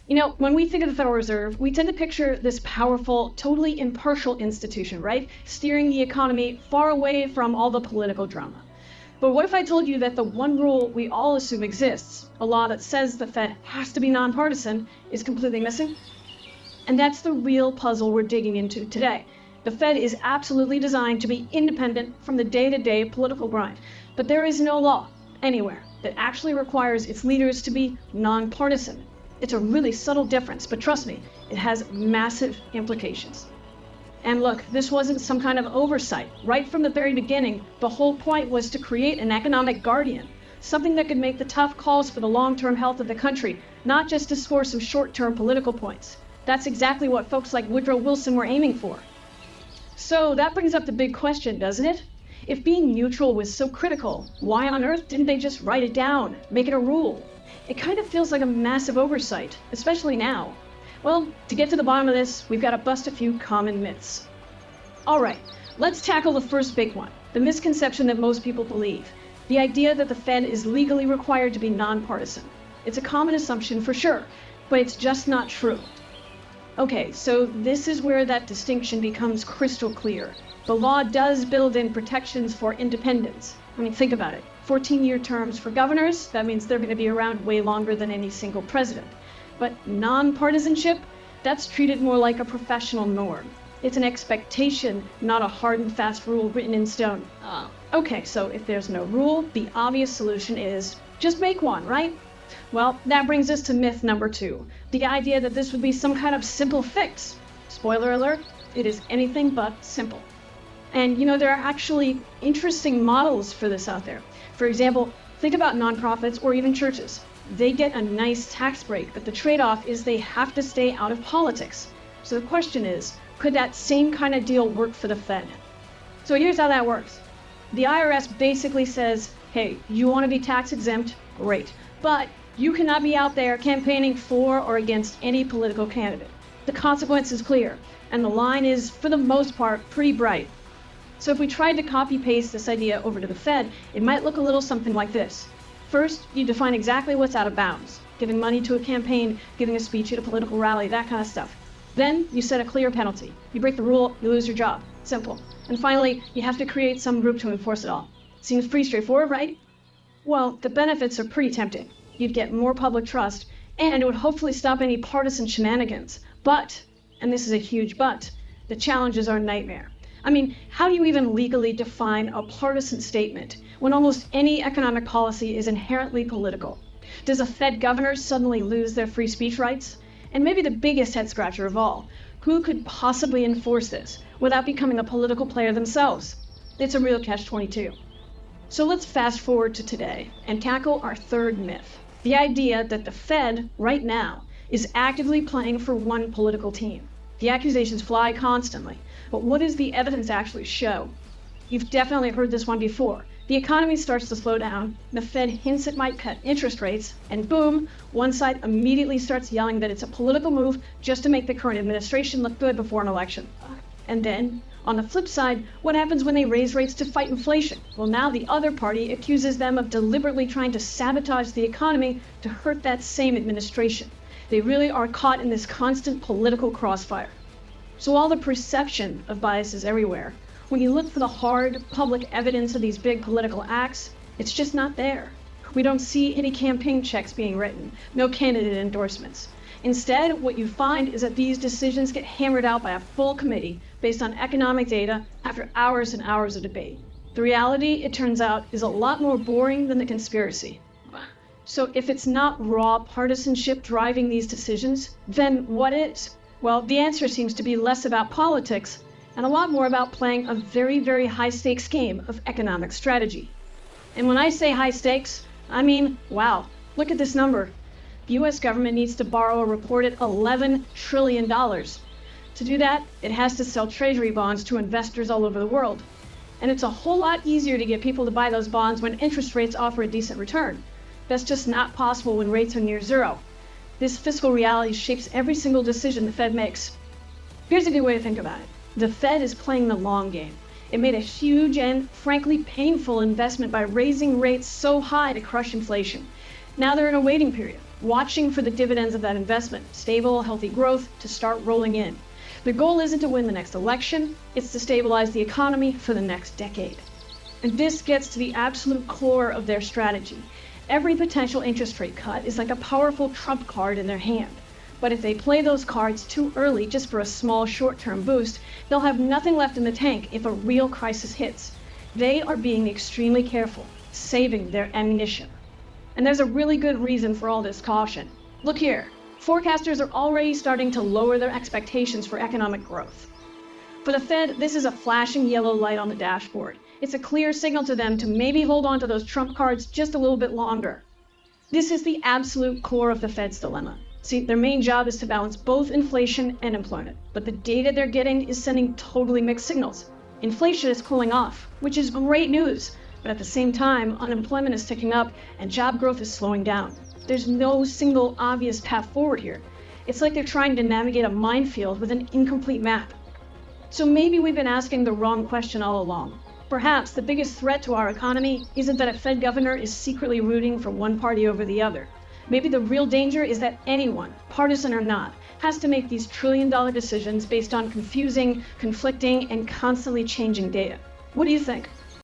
When we think of the Federal Reserve, we tend to picture this powerful, totally impartial institution, right? Steering the economy far away from all the political drama. But what if I told you that the one rule we all assume exists, a law that says the Fed has to be nonpartisan, is completely missing? And that's the real puzzle we're digging into today. The Fed is absolutely designed to be independent from the day-to-day political grind, but there is no law anywhere that actually requires its leaders to be nonpartisan. It's a really subtle difference, but trust me, it has massive implications. And look, this wasn't some kind of oversight. Right from the very beginning, the whole point was to create an economic guardian, something that could make the tough calls for the long-term health of the country, not just to score some short-term political points. That's exactly what folks like Woodrow Wilson were aiming for. So that brings up the big question, doesn't it? If being neutral was so critical, why on earth didn't they just write it down, make it a rule? It kind of feels like a massive oversight, especially now. Well, to get to the bottom of this, we've got to bust a few common myths. All right, let's tackle the first big one, the misconception that most people believe, the idea that the Fed is legally required to be nonpartisan. It's a common assumption for sure, but it's just not true. Okay, so this is where that distinction becomes crystal clear. The law does build in protections for independence. I mean, think about it. 14-year terms for governors, that means they're going to be around way longer than any single president. But nonpartisanship, that's treated more like a professional norm. It's an expectation, not a hard and fast rule written in stone. Okay, so if there's no rule, the obvious solution is just make one, right? Well, that brings us to myth number 2, the idea that this would be some kind of simple fix. Spoiler alert, it is anything but simple. And there are actually interesting models for this out there. For example, think about nonprofits or even churches. They get a nice tax break, but the trade-off is they have to stay out of politics. So the question is, could that same kind of deal work for the Fed? So here's how that works. The IRS basically says, hey, you want to be tax exempt? Great. But you cannot be out there campaigning for or against any political candidate. The consequence is clear, and the line is, for the most part, pretty bright. So if we tried to copy-paste this idea over to the Fed, it might look a little something like this. First, you define exactly what's out of bounds, giving money to a campaign, giving a speech at a political rally, that kind of stuff. Then you set a clear penalty. You break the rule, you lose your job. Simple. And finally, you have to create some group to enforce it all. Seems pretty straightforward, right? Well, the benefits are pretty tempting. You'd get more public trust, and it would hopefully stop any partisan shenanigans. But, and this is a huge but, the challenges are a nightmare. I mean, how do you even legally define a partisan statement when almost any economic policy is inherently political? Does a Fed governor suddenly lose their free speech rights? And maybe the biggest head scratcher of all, who could possibly enforce this without becoming a political player themselves? It's a real catch-22. So let's fast forward to today and tackle our third myth, the idea that the Fed, right now, is actively playing for one political team. The accusations fly constantly, but what does the evidence actually show? You've definitely heard this one before. The economy starts to slow down, the Fed hints it might cut interest rates, and boom, one side immediately starts yelling that it's a political move just to make the current administration look good before an election. And then, on the flip side, what happens when they raise rates to fight inflation? Well, now the other party accuses them of deliberately trying to sabotage the economy to hurt that same administration. They really are caught in this constant political crossfire. So all the perception of bias is everywhere. When you look for the hard, public evidence of these big political acts, it's just not there. We don't see any campaign checks being written, no candidate endorsements. Instead, what you find is that these decisions get hammered out by a full committee based on economic data after hours and hours of debate. The reality, it turns out, is a lot more boring than the conspiracy. So if it's not raw partisanship driving these decisions, then what is? Well, the answer seems to be less about politics and a lot more about playing a very, very high-stakes game of economic strategy. And when I say high stakes, I mean, wow, look at this number. The U.S. government needs to borrow a reported $11 trillion. To do that, it has to sell treasury bonds to investors all over the world. And it's a whole lot easier to get people to buy those bonds when interest rates offer a decent return. That's just not possible when rates are near zero. This fiscal reality shapes every single decision the Fed makes. Here's a good way to think about it. The Fed is playing the long game. It made a huge and, frankly, painful investment by raising rates so high to crush inflation. Now they're in a waiting period. watching for the dividends of that investment, stable, healthy growth, to start rolling in. The goal isn't to win the next election, it's to stabilize the economy for the next decade. And this gets to the absolute core of their strategy. Every potential interest rate cut is like a powerful trump card in their hand. But if they play those cards too early just for a small short-term boost, they'll have nothing left in the tank if a real crisis hits. They are being extremely careful, saving their ammunition. And there's a really good reason for all this caution. Look here, forecasters are already starting to lower their expectations for economic growth. For the Fed, this is a flashing yellow light on the dashboard. It's a clear signal to them to maybe hold on to those trump cards just a little bit longer. This is the absolute core of the Fed's dilemma. See, their main job is to balance both inflation and employment, but the data they're getting is sending totally mixed signals. Inflation is cooling off, which is great news, but at the same time, unemployment is ticking up and job growth is slowing down. There's no single obvious path forward here. It's like they're trying to navigate a minefield with an incomplete map. So maybe we've been asking the wrong question all along. Perhaps the biggest threat to our economy isn't that a Fed governor is secretly rooting for one party over the other. Maybe the real danger is that anyone, partisan or not, has to make these trillion-dollar decisions based on confusing, conflicting, and constantly changing data. What do you think?